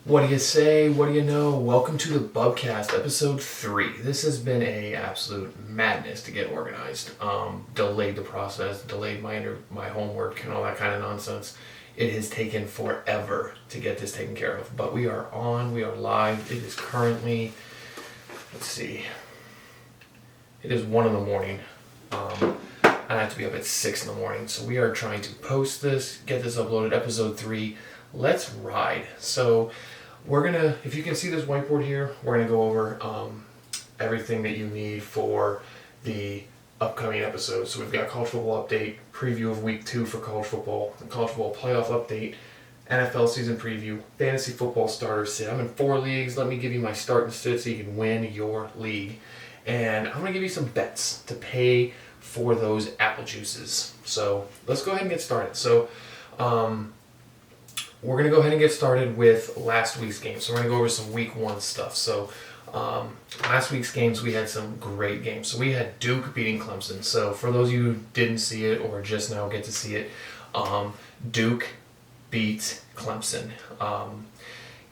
What do you say? What do you know? Welcome to the Bubcast, episode 3. This has been a absolute madness to get organized. Delayed the process, delayed my homework and all that kind of nonsense. It has taken forever to get this taken care of, but we are on, we are live. It is currently, let's see, it is 1 in the morning. I have to be up at 6 in the morning, so we are trying to post this, get this uploaded, episode 3. Let's ride. So we're gonna, if you can see this whiteboard here, we're gonna go over everything that you need for the upcoming episodes. So we've got college football update, preview of week 2 for college football, the college football playoff update, NFL season preview, fantasy football starter sit. I'm in 4 leagues. Let me give you my start and sit so you can win your league. And I'm gonna give you some bets to pay for those apple juices. So let's go ahead and get started. So we're going to go ahead and get started with last week's game. So we're going to go over some week 1 stuff. So last week's games, we had some great games. So we had Duke beating Clemson. So for those of you who didn't see it or just now get to see it, Duke beat Clemson.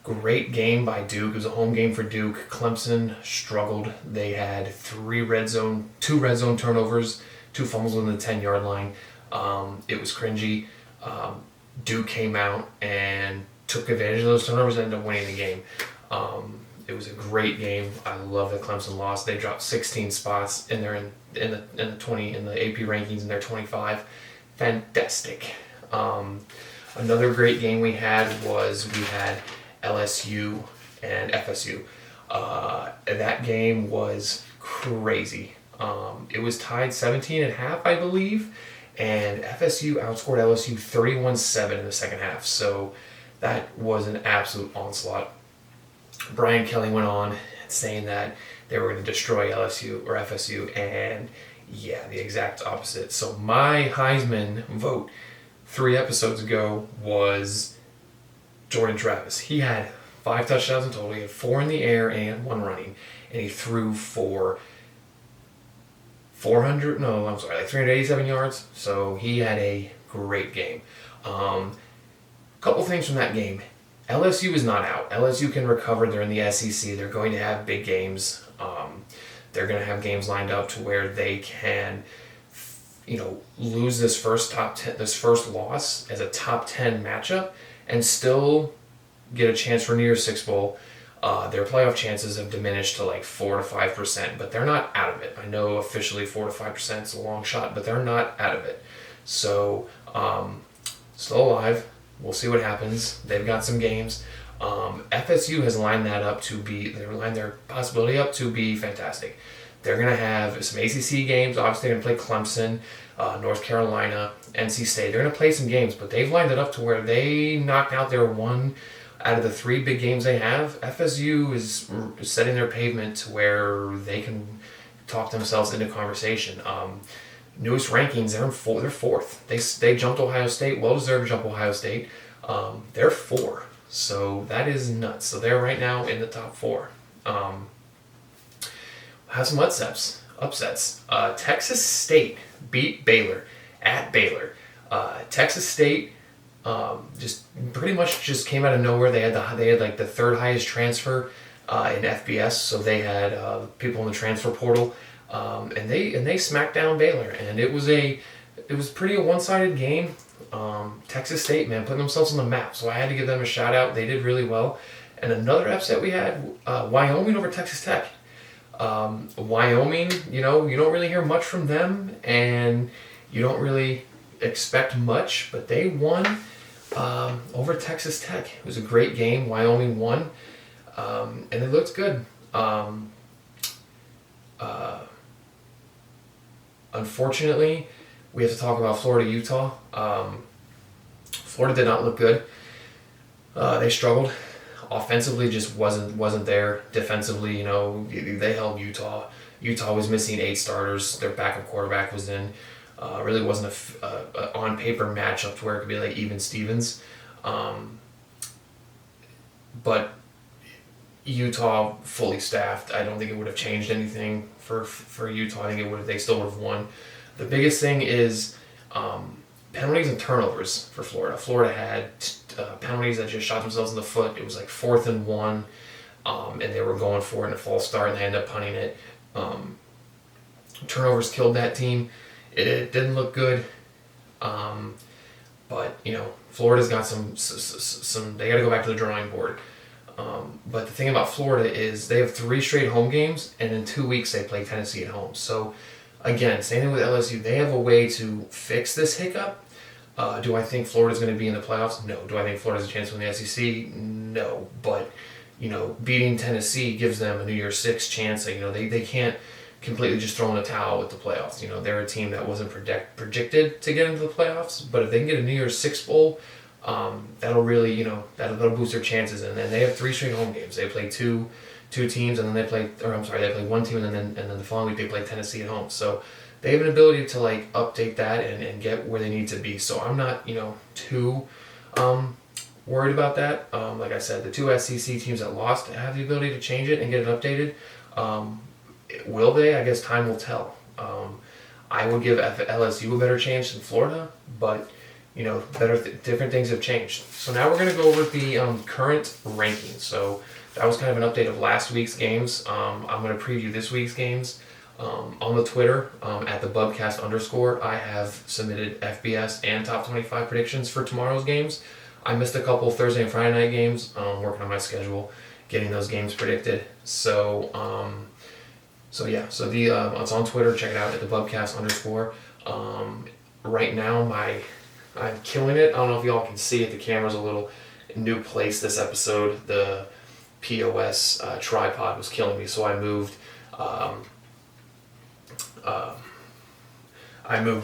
Great game by Duke. It was a home game for Duke. Clemson struggled. They had 2 red zone turnovers, 2 fumbles on the 10-yard line. It was cringy. Duke came out and took advantage of those turnovers and ended up winning the game. It was a great game. I love that Clemson lost. They dropped 16 spots in the AP rankings, and they're 25. Fantastic. Another great game we had LSU and FSU. That game was crazy. It was tied 17 at half, I believe. And FSU outscored LSU 31-7 in the second half. So that was an absolute onslaught. Brian Kelly went on saying that they were going to destroy LSU or FSU, and yeah, the exact opposite. So my Heisman vote 3 episodes ago was Jordan Travis. He had 5 touchdowns in total. He had 4 in the air and 1 running, and he threw for 387 yards. So he had a great game. Couple things from that game. LSU is not out. LSU can recover. They're in the SEC. They're going to have big games. They're going to have games lined up to where they can, lose this first loss as a top 10 matchup and still get a chance for New Year's Six Bowl. Their playoff chances have diminished to like 4 to 5%, but they're not out of it. I know officially 4 to 5% is a long shot, but they're not out of it. So, still alive. We'll see what happens. They've got some games. FSU has lined their possibility up to be fantastic. They're going to have some ACC games. Obviously, they're going to play Clemson, North Carolina, NC State. They're going to play some games, but they've lined it up to where they knocked out their 1 out of the 3 big games they have. FSU is setting their pavement to where they can talk themselves into conversation. Newest rankings, they're 4th. They jumped Ohio State, well-deserved jump Ohio State. They're 4, so that is nuts. So they're right now in the top 4. Have some upsets. Texas State beat Baylor at Baylor. Texas State just pretty much just came out of nowhere. They had like the 3rd highest transfer in FBS, so they had people in the transfer portal, and they smacked down Baylor, and it was pretty a one-sided game. Texas State, man, putting themselves on the map, so I had to give them a shout out. They did really well. And another upset we had, Wyoming over Texas Tech. Wyoming, you don't really hear much from them, and you don't really expect much, but they won over Texas Tech. It was a great game. Wyoming won, and it looked good. Unfortunately, we have to talk about Florida-Utah. Florida did not look good. They struggled. Offensively, just wasn't there. Defensively, they held Utah. Utah was missing 8 starters. Their backup quarterback was in. Really wasn't a on paper matchup to where it could be like even Stevens. But Utah fully staffed. I don't think it would have changed anything for Utah. I think they still would have won. The biggest thing is penalties and turnovers for Florida. Florida had penalties that just shot themselves in the foot. It was like 4th and 1, and they were going for it in a false start, and they ended up punting it. Turnovers killed that team. It didn't look good, but Florida's got some. They got to go back to the drawing board. But the thing about Florida is they have 3 straight home games, and in 2 weeks they play Tennessee at home. So, again, same thing with LSU. They have a way to fix this hiccup. Do I think Florida's going to be in the playoffs? No. Do I think Florida has a chance to win the SEC? No. But, beating Tennessee gives them a New Year's Six chance. They can't completely just throw in the towel with the playoffs. They're a team that wasn't projected to get into the playoffs. But if they can get a New Year's Six bowl, that'll really, that'll boost their chances. And then they have 3 straight home games. They play two teams, and then they play one team, and then the following week they play Tennessee at home. So they have an ability to update that and get where they need to be. So I'm not, too worried about that. Like I said, the 2 SEC teams that lost have the ability to change it and get it updated. Will they? I guess time will tell. I would give LSU a better chance than Florida, but different things have changed. So now we're going to go over the current rankings. So that was kind of an update of last week's games. I'm going to preview this week's games. On the Twitter, at the Bubcast _, I have submitted FBS and top 25 predictions for tomorrow's games. I missed a couple Thursday and Friday night games, working on my schedule, getting those games predicted. So it's on Twitter. Check it out at the Bubcast _. Right now, I'm killing it. I don't know if y'all can see it. The camera's a little new place this episode. The POS tripod was killing me, so I moved.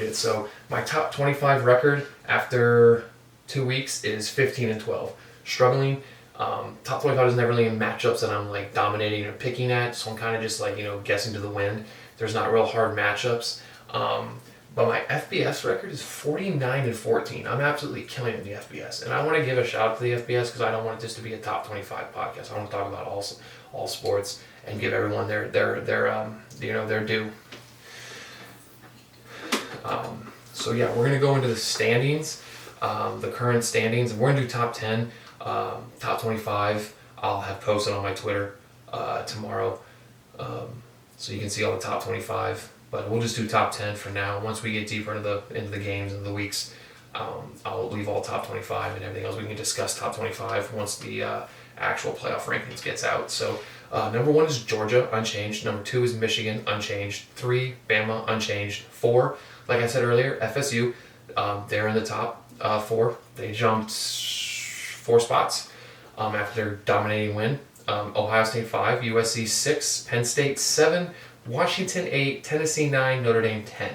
it. So my top 25 record after 2 weeks is 15-12. Struggling. Top 25 is never really in matchups that I'm dominating or picking at, so I'm kind of just guessing to the wind. There's not real hard matchups. But my FBS record is 49-14. I'm absolutely killing it in the FBS, and I want to give a shout out to the FBS because I don't want this to be a top 25 podcast. I want to talk about all sports and give everyone their due. So yeah, we're gonna go into the standings, the current standings, and we're gonna do top 10, top 25. I'll have posted on my Twitter tomorrow, so you can see all the top 25. But we'll just do top 10 for now. Once we get deeper into the games and the weeks, I'll leave all top 25 and everything else. We can discuss top 25 once the actual playoff rankings gets out. So number 1 is Georgia, unchanged. Number 2 is Michigan, unchanged. 3, Bama, unchanged. 4, like I said earlier, FSU, they're in the top 4. They jumped 4 spots after their dominating win. Ohio State 5, USC 6, Penn State 7, Washington 8, Tennessee 9, Notre Dame 10.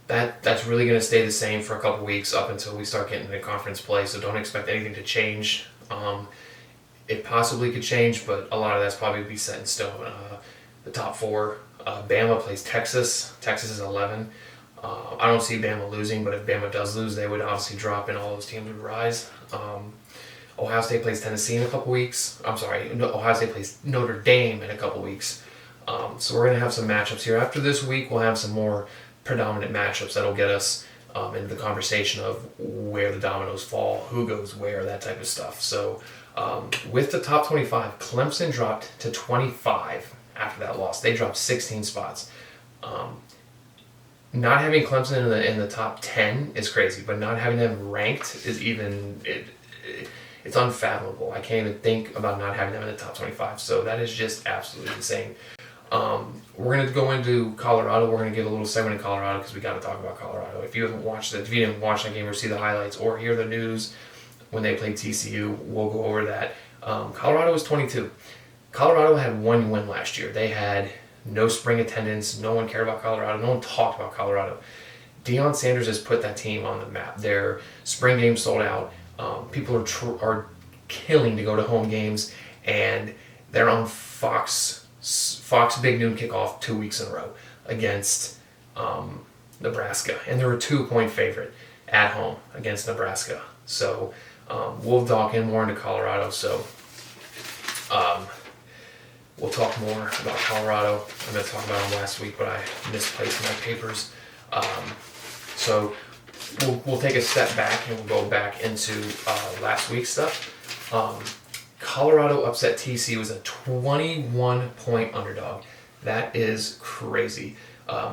That's really going to stay the same for a couple weeks up until we start getting into conference play, so don't expect anything to change. It possibly could change, but a lot of that's probably be set in stone. The top 4, Bama plays Texas. Texas is 11. I don't see Bama losing, but if Bama does lose, they would obviously drop and all those teams would rise. Ohio State plays Tennessee in a couple weeks. Ohio State plays Notre Dame in a couple weeks. So we're going to have some matchups here. After this week, we'll have some more predominant matchups that'll get us into the conversation of where the dominoes fall, who goes where, that type of stuff. So with the top 25, Clemson dropped to 25 after that loss. They dropped 16 spots. Not having Clemson in the top 10 is crazy, but not having them ranked is it's unfathomable. I can't even think about not having them in the top 25. So that is just absolutely insane. We're going to go into Colorado. We're going to give a little segment in Colorado because we got to talk about Colorado. If you didn't watch that game or see the highlights or hear the news when they played TCU, we'll go over that. Colorado was 22. Colorado had 1 win last year. They had no spring attendance. No one cared about Colorado. No one talked about Colorado. Deion Sanders has put that team on the map. Their spring game sold out. People are killing to go to home games, and they're on Fox Big Noon kickoff 2 weeks in a row against Nebraska, and they're a 2-point favorite at home against Nebraska. So we'll talk in more into Colorado. So we'll talk more about Colorado. I meant to talk about them last week, but I misplaced my papers. So we'll take a step back and we'll go back into last week's stuff. Colorado upset TCU as a 21-point underdog. That is crazy.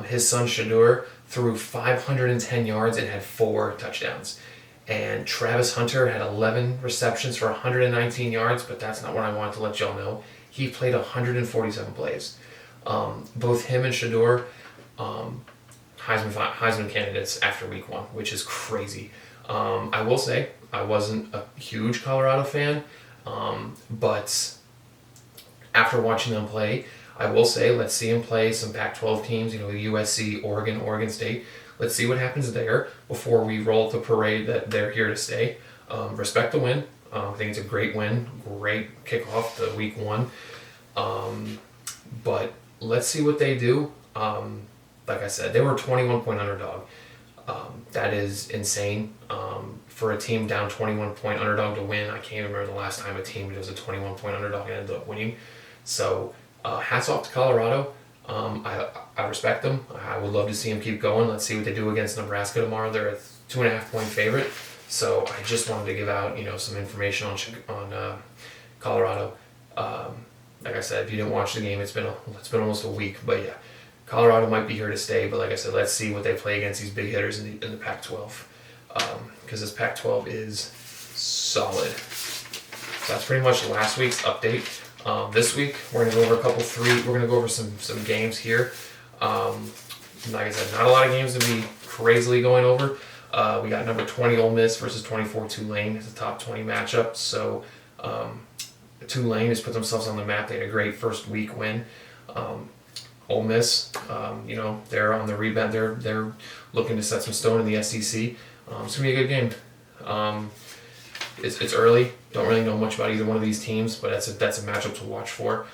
His son Shador threw 510 yards and had 4 touchdowns. And Travis Hunter had 11 receptions for 119 yards, but that's not what I wanted to let y'all know. He played 147 plays. Both him and Shador, Heisman candidates after week 1, which is crazy. I will say, I wasn't a huge Colorado fan, but after watching them play, I will say, let's see them play some Pac-12 teams, USC, Oregon State. Let's see what happens there before we roll the parade that they're here to stay. Respect the win. I think it's a great win, great kickoff to week 1. But let's see what they do. Like I said, they were a 21-point underdog. That is insane. For a team down 21-point underdog to win, I can't remember the last time a team was a 21-point underdog and ended up winning. So hats off to Colorado. I respect them. I would love to see them keep going. Let's see what they do against Nebraska tomorrow. They're a 2.5-point favorite. So I just wanted to give out some information on Colorado. Like I said, if you didn't watch the game, it's been almost a week. But yeah, Colorado might be here to stay. But like I said, let's see what they play against these big hitters in the Pac-12. Because this Pac-12 is solid. So that's pretty much last week's update. This week we're gonna go over we're gonna go over some games here. Like I said, not a lot of games to be crazily going over. We got number 20 Ole Miss versus 24 Tulane. It's a top 20 matchup. So Tulane has put themselves on the map. They had a great first week win. Ole Miss, they're on the rebound. They're looking to set some stone in the SEC. It's gonna be a good game. It's early. Don't really know much about either one of these teams, but that's a matchup to watch for.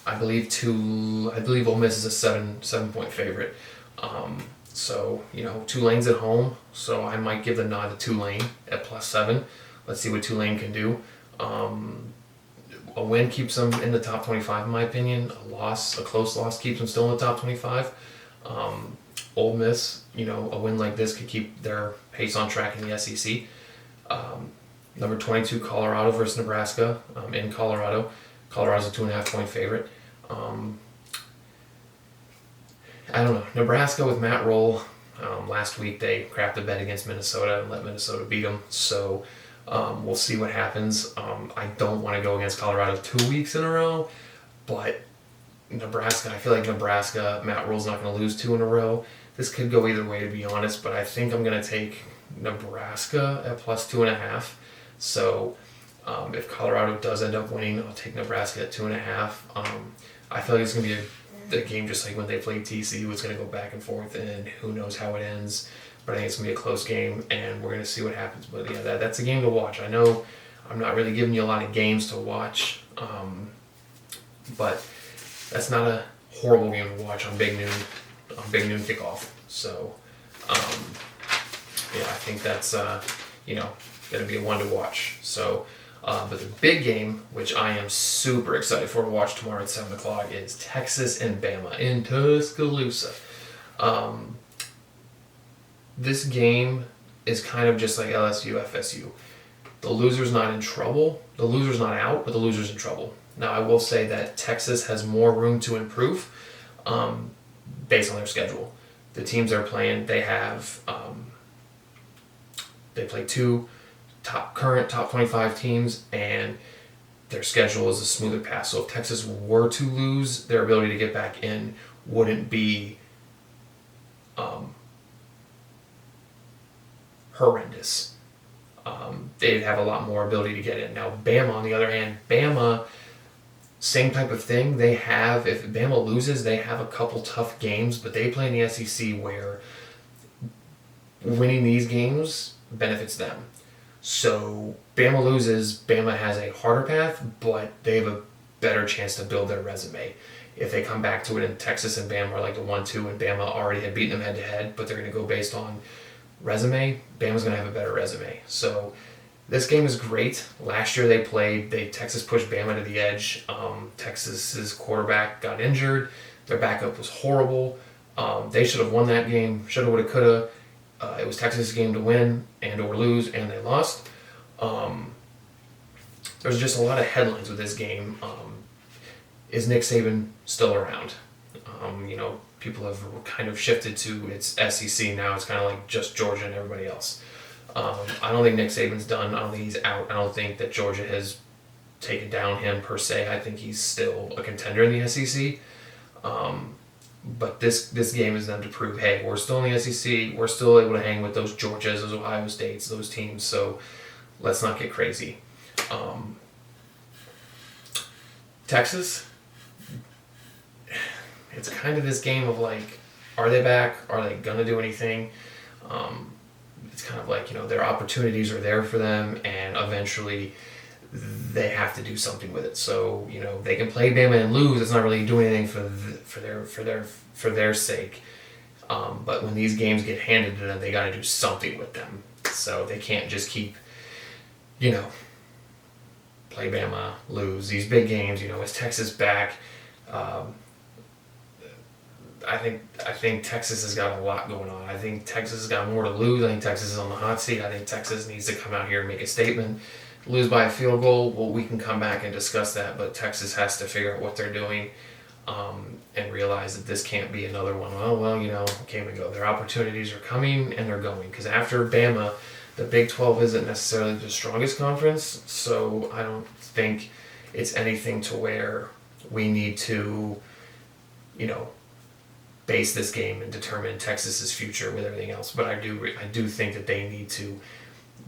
I believe Ole Miss is a 7-point favorite. So Tulane's at home, so I might give the nod to Tulane at +7. Let's see what Tulane can do. A win keeps them in the top 25, in my opinion. A close loss keeps them still in the top 25. Ole Miss, a win like this could keep their pace on track in the SEC. Number 22, Colorado versus Nebraska in Colorado. Colorado's a 2.5-point favorite. I don't know. Nebraska with Matt Roll, last week they crapped a bet against Minnesota and let Minnesota beat them. So we'll see what happens. I don't want to go against Colorado 2 weeks in a row, but Nebraska, I feel like Matt Roll's not going to lose 2 in a row. This could go either way, to be honest, but I think I'm going to take Nebraska at +2.5. So if Colorado does end up winning, I'll take Nebraska at 2.5. I feel like it's going to be a game just like when they played TCU. It's going to go back and forth, and who knows how it ends. But I think it's going to be a close game, and we're going to see what happens. But yeah, that's a game to watch. I know I'm not really giving you a lot of games to watch, but that's not a horrible game to watch on Big Noon kickoff. So I think that's going to be a one to watch. So but the big game, which I am super excited for to watch tomorrow at 7 o'clock, is Texas and Bama in Tuscaloosa. This game is kind of just like LSU, FSU. The loser's not in trouble. The loser's not out, but the loser's in trouble. Now, I will say that Texas has more room to improve based on their schedule. The teams they're playing, they play 2 current top 25 teams, and their schedule is a smoother path. So if Texas were to lose, their ability to get back in wouldn't be horrendous. They'd have a lot more ability to get in. Now, Bama, on the other hand, same type of thing. If Bama loses, they have a couple tough games, but they play in the SEC where winning these games benefits them. So Bama loses, Bama has a harder path, but they have a better chance to build their resume. If they come back to it and Texas and Bama are like the 1-2 and Bama already had beaten them head-to-head, but they're going to go based on resume, Bama's going to have a better resume. So this game is great. Last year Texas pushed Bama to the edge. Texas's quarterback got injured. Their backup was horrible. They should have won that game. Shoulda, woulda, coulda. It was Texas' game to win and or lose, and they lost. There's just a lot of headlines with this game. Is Nick Saban still around? People have kind of shifted to it's SEC now. It's kind of like just Georgia and everybody else. I don't think Nick Saban's done. I don't think he's out. I don't think that Georgia has taken down him per se. I think he's still a contender in the SEC. But this game is them to prove, hey, we're still in the SEC. We're still able to hang with those Georgias, those Ohio States, those teams. So let's not get crazy. Texas, it's kind of this game of like, are they back? Are they going to do anything? It's kind of like, their opportunities are there for them, and eventually they have to do something with it. So, they can play Bama and lose. It's not really doing anything for their sake. But when these games get handed to them, they got to do something with them. So they can't just keep, play Bama, lose these big games. Is Texas back? I think Texas has got a lot going on. I think Texas has got more to lose. I think Texas is on the hot seat. I think Texas needs to come out here and make a statement. Lose by a field goal, well, we can come back and discuss that, but Texas has to figure out what they're doing and realize that this can't be another one. Okay, we go. Their opportunities are coming and they're going. Because after Bama, the Big 12 isn't necessarily the strongest conference, so I don't think it's anything to where we need to, base this game and determine Texas's future with everything else. But I do think that they need to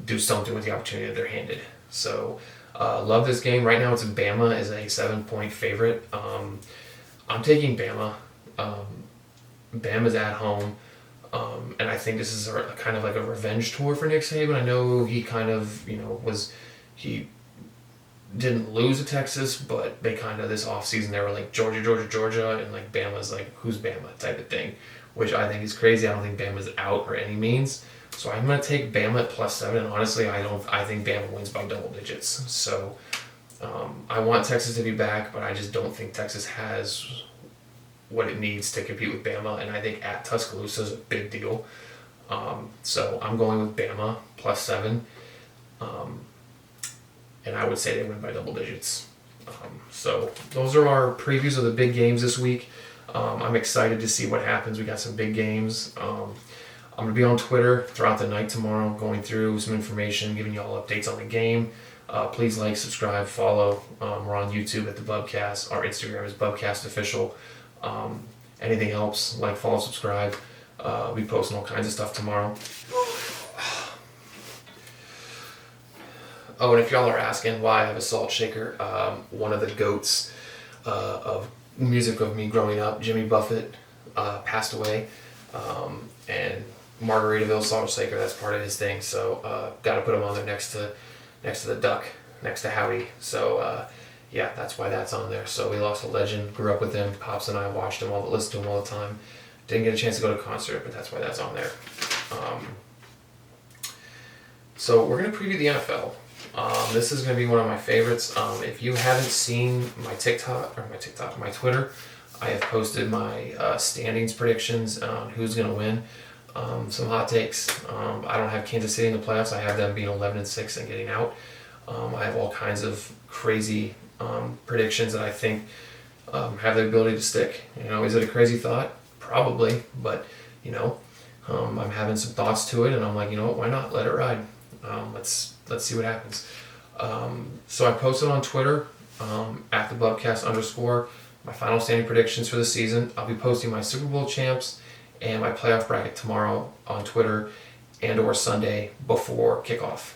do something with the opportunity that they're handed. So, love this game. Right now, it's Bama is a 7-point favorite. I'm taking Bama. Bama's at home. And I think this is kind of like a revenge tour for Nick Saban. I know he kind of, he didn't lose to Texas, but they kind of, this offseason, they were like Georgia, and like Bama's like, who's Bama type of thing, which I think is crazy. I don't think Bama's out or any means. So I'm going to take Bama at +7, and honestly, I think Bama wins by double digits. So I want Texas to be back, but I just don't think Texas has what it needs to compete with Bama, and I think at Tuscaloosa is a big deal. So I'm going with Bama +7, and I would say they win by double digits. So those are our previews of the big games this week. I'm excited to see what happens. We got some big games. I'm going to be on Twitter throughout the night tomorrow, going through some information, giving you all updates on the game. Please like, subscribe, follow. We're on YouTube at the Bubcast. Our Instagram is Bubcast Official. Anything helps. Like, follow, subscribe. We'll be posting all kinds of stuff tomorrow. Oh, and if y'all are asking why I have a salt shaker, one of the goats of music of me growing up, Jimmy Buffett, passed away. And Margaritaville salt shaker, that's part of his thing. So got to put him on there next to the duck, next to Howie. So yeah, that's why that's on there. So we lost a legend, grew up with him. Pops and I watched him listened to him all the time. Didn't get a chance to go to a concert, but that's why that's on there. So we're going to preview the NFL. This is going to be one of my favorites. If you haven't seen my Twitter, I have posted my standings predictions on who's going to win. Some hot takes. I don't have Kansas City in the playoffs. I have them being 11-6 and getting out. I have all kinds of crazy predictions that I think have the ability to stick. Is it a crazy thought? Probably, but I'm having some thoughts to it, and I'm like, what? Why not? Let it ride. Let's see what happens. So I posted on Twitter at the Bubcast _ my final standing predictions for the season. I'll be posting my Super Bowl champs and my playoff bracket tomorrow on Twitter and or Sunday before kickoff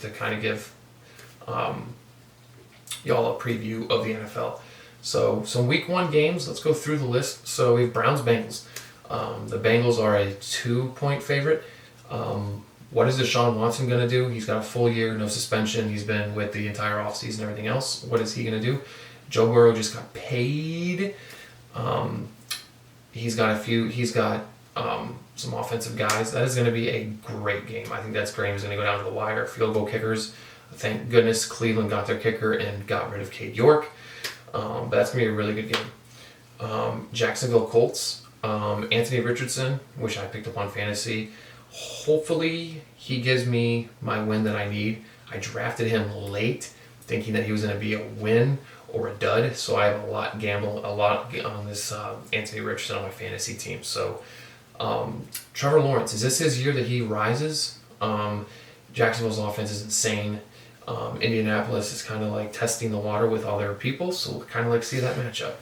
to kind of give y'all a preview of the NFL. So some week 1 games, let's go through the list. So we have Browns-Bengals. The Bengals are a 2-point favorite. What is Deshaun Watson going to do? He's got a full year, no suspension. He's been with the entire offseason and everything else. What is he going to do? Joe Burrow just got paid. He's got some offensive guys. That is going to be a great game. I think that game is going to go down to the wire. Field goal kickers. Thank goodness Cleveland got their kicker and got rid of Cade York. But that's going to be a really good game. Jacksonville Colts Anthony Richardson, which I picked up on fantasy. Hopefully, he gives me my win that I need. I drafted him late, thinking that he was going to be a win or a dud. So I have a lot on this Anthony Richardson on my fantasy team. So Trevor Lawrence, is this his year that he rises? Jacksonville's offense is insane. Indianapolis is kind of like testing the water with all their people, so we'll kind of like see that matchup.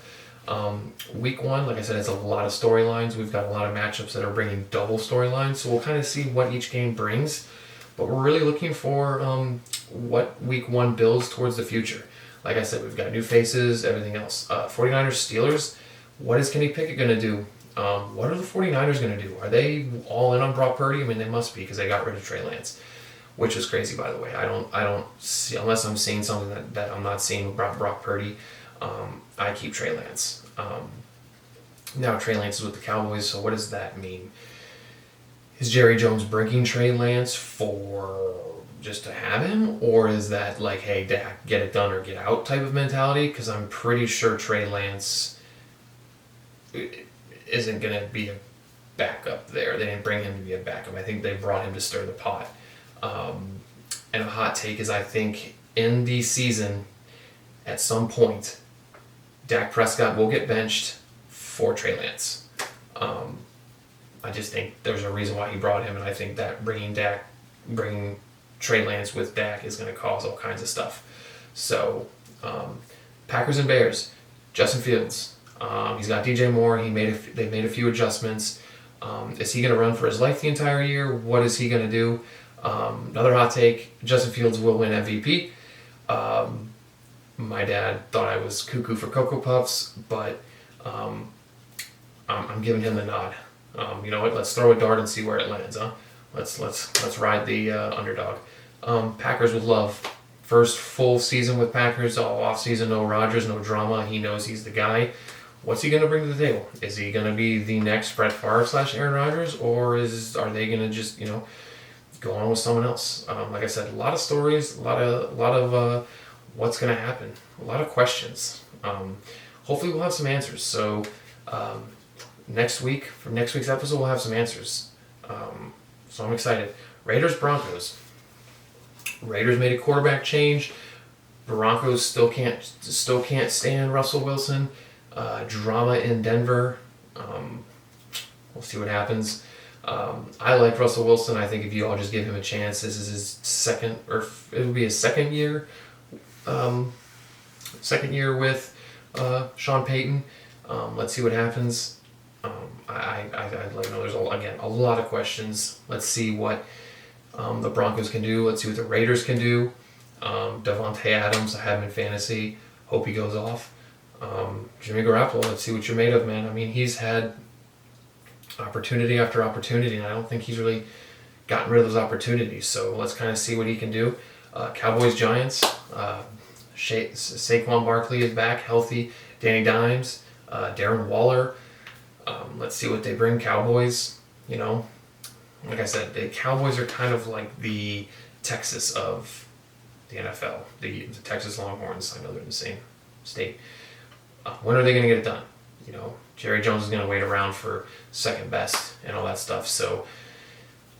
Week 1, like I said, it's a lot of storylines. We've got a lot of matchups that are bringing double storylines, so we'll kind of see what each game brings. But we're really looking for what Week 1 builds towards the future. Like I said, we've got new faces, everything else. 49ers, Steelers, what is Kenny Pickett going to do? What are the 49ers going to do? Are they all in on Brock Purdy? I mean, they must be, because they got rid of Trey Lance, which is crazy, by the way. I don't see, unless I'm seeing something that I'm not seeing with Brock Purdy. I keep Trey Lance. Now Trey Lance is with the Cowboys, so what does that mean? Is Jerry Jones bringing Trey Lance for just to have him, or is that like, hey, Dak, get it done or get out type of mentality? Because I'm pretty sure Trey Lance isn't going to be a backup there. They didn't bring him to be a backup. I think they brought him to stir the pot. And a hot take is, I think in the season, at some point, Dak Prescott will get benched for Trey Lance. I just think there's a reason why he brought him, and I think that bringing Trey Lance with Dak is going to cause all kinds of stuff. So, Packers and Bears, Justin Fields. He's got DJ Moore. They made a few adjustments. Is he going to run for his life the entire year? What is he going to do? Another hot take, Justin Fields will win MVP. My dad thought I was cuckoo for Cocoa Puffs, but I'm giving him the nod. You know what? Let's throw a dart and see where it lands, huh? Let's ride the underdog. Packers with love. First full season with Packers, all off season, no Rodgers, no drama. He knows he's the guy. What's he going to bring to the table? Is he going to be the next Brett Favre / Aaron Rodgers, or are they going to just, go on with someone else? Like I said, a lot of stories, a lot of what's going to happen, a lot of questions. Hopefully we'll have some answers. So next week's episode, we'll have some answers. So I'm excited. Raiders, Broncos. Raiders made a quarterback change. Broncos still can't stand Russell Wilson. Drama in Denver. We'll see what happens. I like Russell Wilson. I think if you all just give him a chance, this is his second year. Second year with Sean Payton. Let's see what happens. I'd like to know. There's a lot of questions. Let's see what the Broncos can do. Let's see what the Raiders can do. Devontae Adams, I have him in fantasy. Hope he goes off. Jimmy Garoppolo, let's see what you're made of, man. I mean, he's had opportunity after opportunity, and I don't think he's really gotten rid of those opportunities. So let's kind of see what he can do. Cowboys, Giants. Saquon Barkley is back, healthy. Danny Dimes, Darren Waller. Let's see what they bring. Cowboys, like I said, the Cowboys are kind of like the Texas of the NFL. The Texas Longhorns. I know they're in the same state. When are they going to get it done? Jerry Jones is going to wait around for second best and all that stuff. So,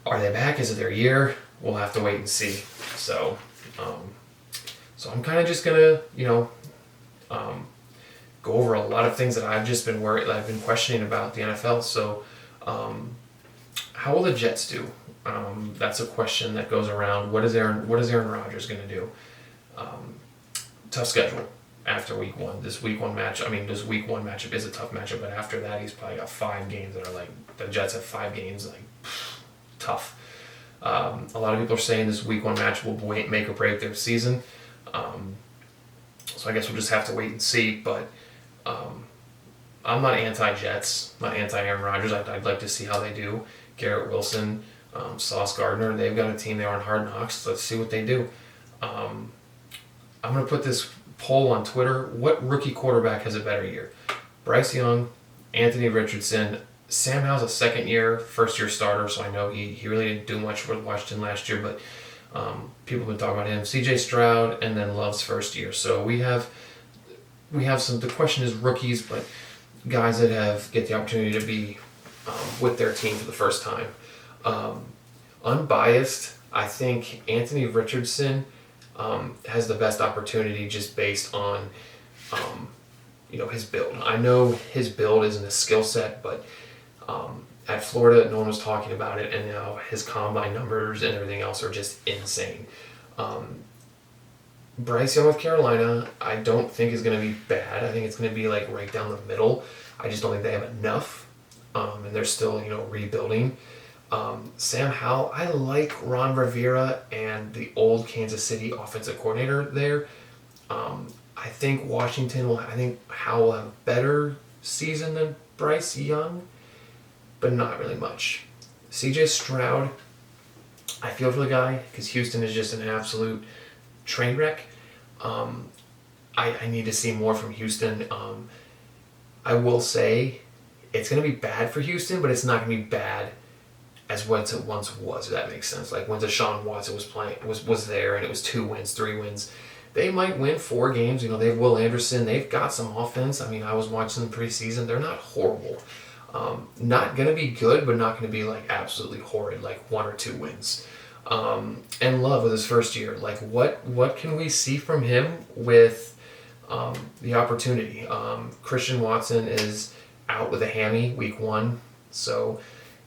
are they back? Is it their year? We'll have to wait and see. So I'm kind of just gonna, go over a lot of things that I've just been I've been questioning about the NFL. So, how will the Jets do? That's a question that goes around. What is Aaron Rodgers gonna do? Tough schedule after week 1. This week 1 matchup is a tough matchup, but after that, he's probably got 5 games that are like, the Jets have 5 games, like, tough. A lot of people are saying this week 1 match will make or break their season. So I guess we'll just have to wait and see, but I'm not anti-Jets, not anti-Aaron Rodgers. I'd like to see how they do. Garrett Wilson, Sauce Gardner, they've got a team there on Hard Knocks. Let's see what they do. I'm going to put this poll on Twitter. What rookie quarterback has a better year? Bryce Young, Anthony Richardson. Sam Howell's a second-year, first-year starter, so I know he really didn't do much with Washington last year, but people have been talking about him. C.J. Stroud, and then Love's first year. So we have some. The question is rookies, but guys that get the opportunity to be with their team for the first time. Unbiased, I think Anthony Richardson has the best opportunity just based on his build. I know his build isn't a skill set, but at Florida, no one was talking about it, and now his combine numbers and everything else are just insane. Bryce Young with Carolina, I don't think is going to be bad. I think it's going to be like right down the middle. I just don't think they have enough, and they're still rebuilding. Sam Howell, I like Ron Rivera and the old Kansas City offensive coordinator there. I think Howell will have a better season than Bryce Young, but not really much. CJ Stroud, I feel for the guy because Houston is just an absolute train wreck. I need to see more from Houston. I will say it's going to be bad for Houston, but it's not going to be bad as what it once was, if that makes sense. Like when Deshaun Watson was there and it was 2 wins, 3 wins. They might win 4 games. They have Will Anderson. They've got some offense. I mean, I was watching them preseason. They're not horrible. Not going to be good, but not going to be like absolutely horrid, like 1 or 2 wins. And Love with his first year. Like what can we see from him with the opportunity? Christian Watson is out with a hammy week 1. So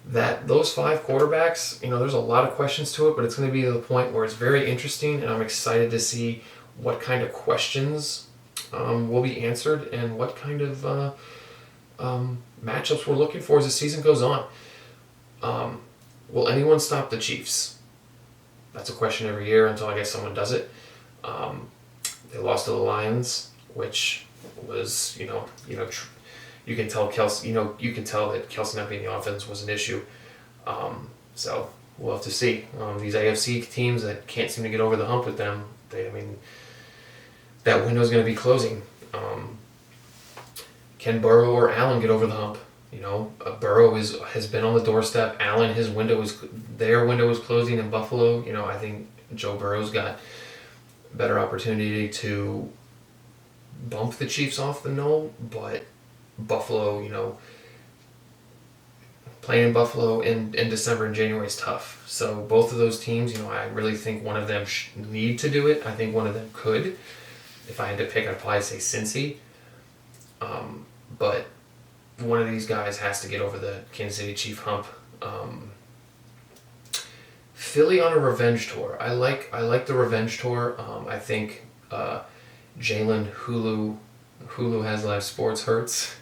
those 5 quarterbacks, there's a lot of questions to it, but it's going to be to the point where it's very interesting, and I'm excited to see what kind of questions will be answered and what kind of matchups we're looking for as the season goes on. Will anyone stop the Chiefs? That's a question every year until I guess someone does it. They lost to the Lions, which was, you can tell Kelsey, you can tell that Kelsey not being the offense was an issue. So we'll have to see. These AFC teams that can't seem to get over the hump with them, that window's going to be closing. Can Burrow or Allen get over the hump? Burrow has been on the doorstep. Allen, their window is closing in Buffalo. I think Joe Burrow's got better opportunity to bump the Chiefs off the knoll, but Buffalo, playing in Buffalo in December and January is tough. So both of those teams, I really think one of them need to do it. I think one of them could. If I had to pick, I'd probably say Cincy. But one of these guys has to get over the Kansas City Chief hump. Philly on a revenge tour. I like the revenge tour. I think Jalen Hulu has live sports hurts.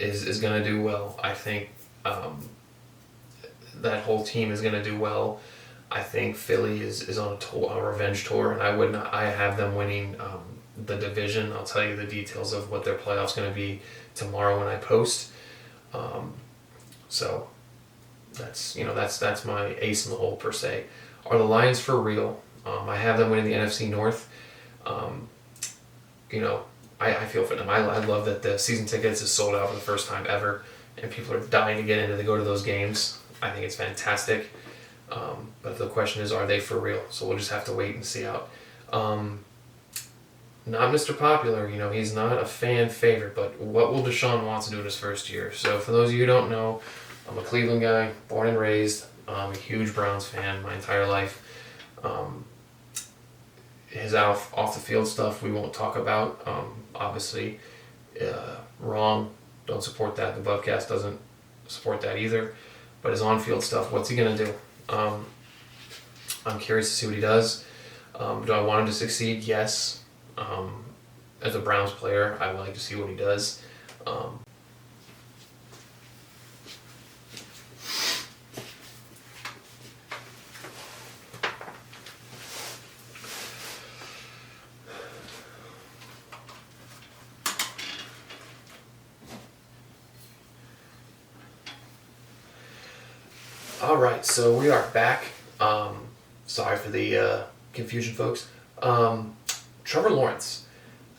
Is going to do well. I think that whole team is going to do well. I think Philly is on a revenge tour, and I have them winning the division. I'll tell you the details of what their playoff's going to be tomorrow when I post. So that's my ace in the hole per se. Are the Lions for real? I have them winning the NFC North. I feel for them. I love that the season tickets is sold out for the first time ever, and people are dying to get in to go to those games. I think it's fantastic. But the question is, are they for real? So we'll just have to wait and see out. Not Mr. Popular, he's not a fan favorite, but what will Deshaun Watson do in his first year? So for those of you who don't know, I'm a Cleveland guy, born and raised. I'm a huge Browns fan my entire life. His off the field stuff we won't talk about. Obviously, wrong. Don't support that. The Bubcast doesn't support that either. But his on-field stuff, what's he going to do? I'm curious to see what he does. Do I want him to succeed? Yes. As a Browns player, I would like to see what he does. All right, so we are back. Sorry for the confusion, folks. Trevor Lawrence.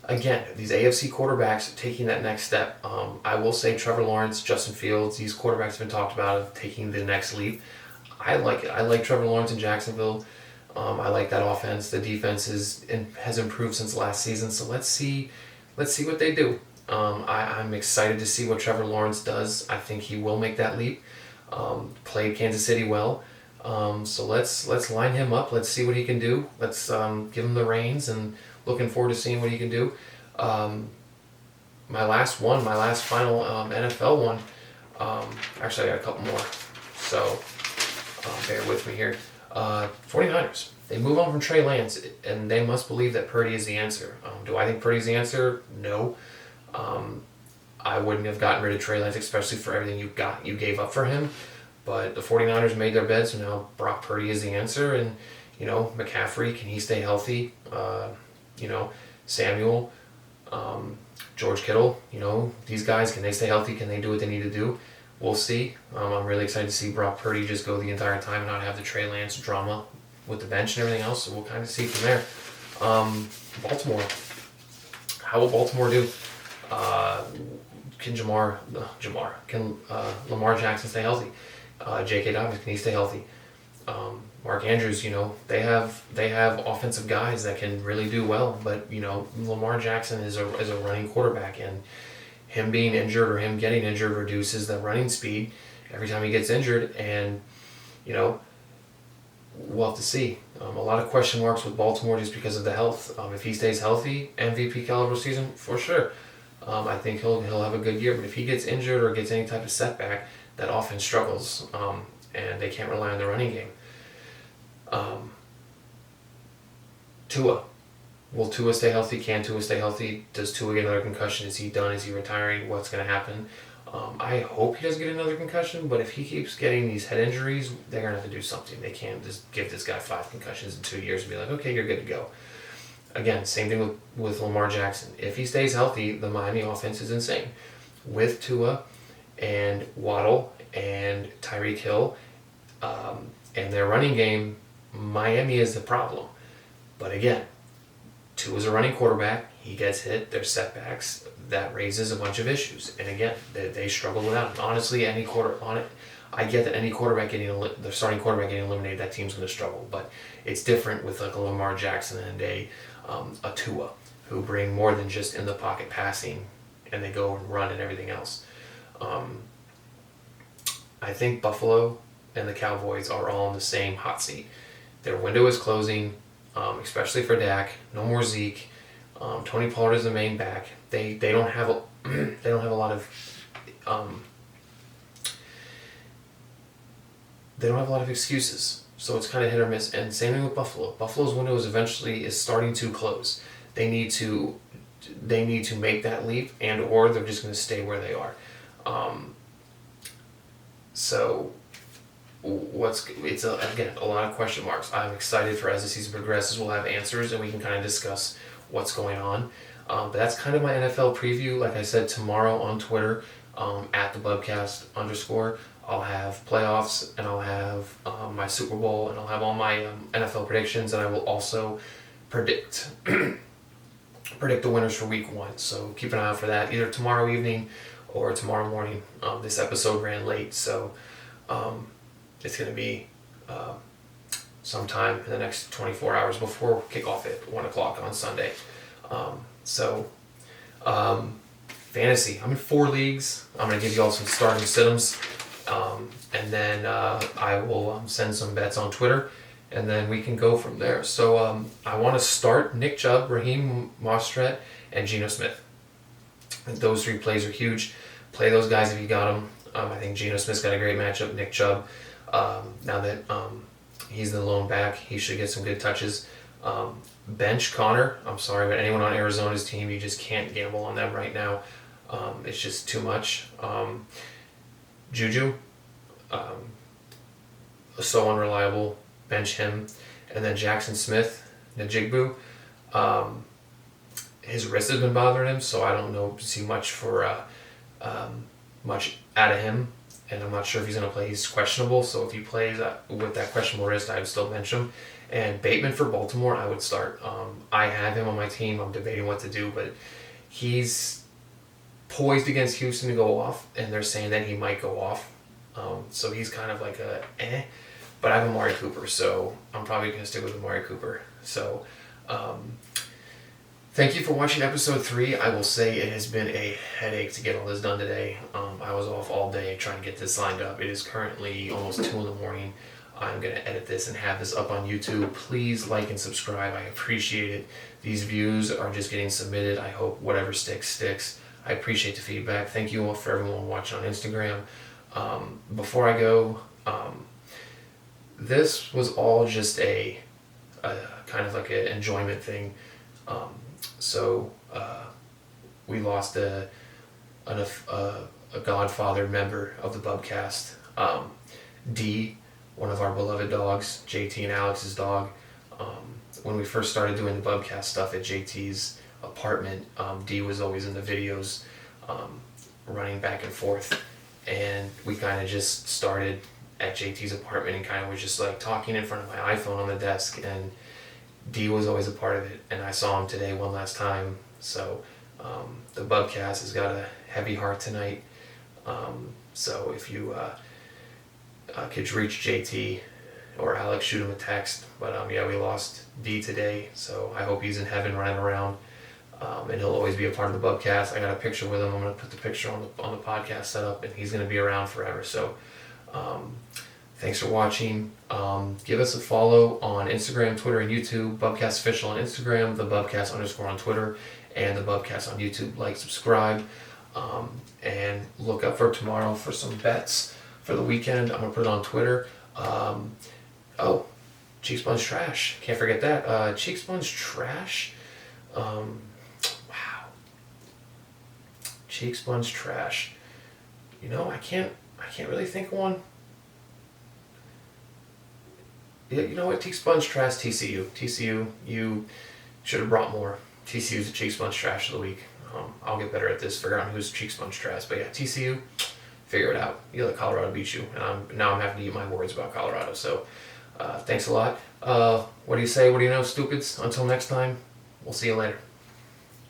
Again, these AFC quarterbacks taking that next step. I will say Trevor Lawrence, Justin Fields, these quarterbacks have been talked about of taking the next leap. I like it. I like Trevor Lawrence in Jacksonville. I like that offense. The defense has improved since last season. So let's see what they do. I'm excited to see what Trevor Lawrence does. I think he will make that leap. Played Kansas City well. So let's line him up. Let's see what he can do. Let's give him the reins, and looking forward to seeing what he can do. My last final NFL one. Actually, I got a couple more. So bear with me here. 49ers. They move on from Trey Lance, and they must believe that Purdy is the answer. Do I think Purdy's the answer? No. I wouldn't have gotten rid of Trey Lance, especially for everything you gave up for him. But the 49ers made their bed, so now Brock Purdy is the answer. And, McCaffrey, can he stay healthy? Samuel, George Kittle, these guys, can they stay healthy? Can they do what they need to do? We'll see. I'm really excited to see Brock Purdy just go the entire time and not have the Trey Lance drama with the bench and everything else. So we'll kind of see from there. Baltimore. How will Baltimore do? Can Lamar Jackson stay healthy? J.K. Dobbins, can he stay healthy? Mark Andrews, they have offensive guys that can really do well, but Lamar Jackson is a running quarterback, and him being injured or him getting injured reduces the running speed every time he gets injured, and we'll have to see. A lot of question marks with Baltimore just because of the health. If he stays healthy, MVP caliber season for sure. I think he'll have a good year, but if he gets injured or gets any type of setback, that offense struggles, and they can't rely on the running game. Tua. Will Tua stay healthy? Can Tua stay healthy? Does Tua get another concussion? Is he done? Is he retiring? What's going to happen? I hope he doesn't get another concussion, but if he keeps getting these head injuries, they're going to have to do something. They can't just give this guy 5 concussions in 2 years and be like, okay, you're good to go. Again, same thing with Lamar Jackson. If he stays healthy, the Miami offense is insane. With Tua and Waddle and Tyreek Hill and their running game, Miami is the problem. But again, Tua's a running quarterback. He gets hit. There's setbacks. That raises a bunch of issues. And again, they struggle without him. Honestly, I get that any quarterback the starting quarterback getting eliminated, that team's going to struggle. But it's different with like a Lamar Jackson and a Tua, who bring more than just in the pocket passing, and they go and run and everything else. I think Buffalo and the Cowboys are all in the same hot seat. Their window is closing, especially for Dak. No more Zeke. Tony Pollard is the main back. They don't have a a lot of they don't have a lot of excuses. So it's kind of hit or miss. And same thing with Buffalo. Buffalo's window is starting to close. They need to make that leap, and or they're just going to stay where they are. So it's again a lot of question marks. I'm excited for as the season progresses, we'll have answers and we can kind of discuss what's going on. But that's kind of my NFL preview. Like I said, tomorrow on Twitter, at the Bubcast _, I'll have playoffs, and I'll have my Super Bowl, and I'll have all my NFL predictions, and I will also predict the winners for Week 1. So keep an eye out for that, either tomorrow evening or tomorrow morning. This episode ran late, so it's going to be sometime in the next 24 hours before kickoff at 1 o'clock on Sunday. Fantasy. I'm in 4 leagues. I'm going to give you all some starting sit-ems. And then I will send some bets on Twitter, and then we can go from there. So I want to start Nick Chubb, Raheem Mostert, and Geno Smith. I think those 3 plays are huge. Play those guys if you got them. I think Geno Smith's got a great matchup. Nick Chubb, now that he's the lone back, he should get some good touches. Bench Connor. I'm sorry, but anyone on Arizona's team, you just can't gamble on them right now. It's just too much. Juju, so unreliable. Bench him. And then Jackson Smith, Najigbu. His wrist has been bothering him, so I don't see much much out of him. And I'm not sure if he's going to play. He's questionable, so if he plays with that questionable wrist, I would still bench him. And Bateman for Baltimore, I would start. I have him on my team. I'm debating what to do, but he's poised against Houston to go off, and they're saying that he might go off. So he's kind of like but I have Amari Cooper, so I'm probably going to stick with Amari Cooper. So Thank you for watching episode 3. I will say it has been a headache to get all this done today. I was off all day trying to get this lined up. It is currently almost 2 in the morning. I'm going to edit this and have this up on YouTube. Please like and subscribe. I appreciate it. These views are just getting submitted. I hope whatever sticks, sticks. I appreciate the feedback. Thank you all for everyone watching on Instagram. Before I go, this was all just a kind of like an enjoyment thing. So we lost a godfather member of the Bubcast, D, one of our beloved dogs, JT and Alex's dog. When we first started doing the Bubcast stuff at JT's apartment, D was always in the videos, running back and forth, and we kind of just started at JT's apartment and kind of was just like talking in front of my iPhone on the desk, and D was always a part of it, and I saw him today one last time. So the Bubcast has got a heavy heart tonight. So if you could reach JT or Alex, shoot him a text. But yeah, we lost D today, so I hope he's in heaven running around, and he'll always be a part of the Bubcast. I got a picture with him. I'm gonna put the picture on the podcast setup, and he's gonna be around forever. So. Thanks for watching. Give us a follow on Instagram, Twitter, and YouTube. Bubcast Official on Instagram, the Bubcast _ on Twitter, and the Bubcast on YouTube. Like, subscribe, and look up for tomorrow for some bets for the weekend. I'm going to put it on Twitter. Cheek Sponge Trash. Can't forget that. Cheek Sponge Trash. Wow. Cheek Sponge Trash. You know, I can't really think of one. Yeah, you know what? Cheek Sponge Trash, TCU. TCU, you should have brought more. TCU's the Cheek Sponge Trash of the week. I'll get better at this, figure out who's Cheek Sponge Trash. But yeah, TCU, figure it out. You let Colorado beat you. And now I'm having to eat my words about Colorado. So thanks a lot. What do you say? What do you know, stupids? Until next time, we'll see you later.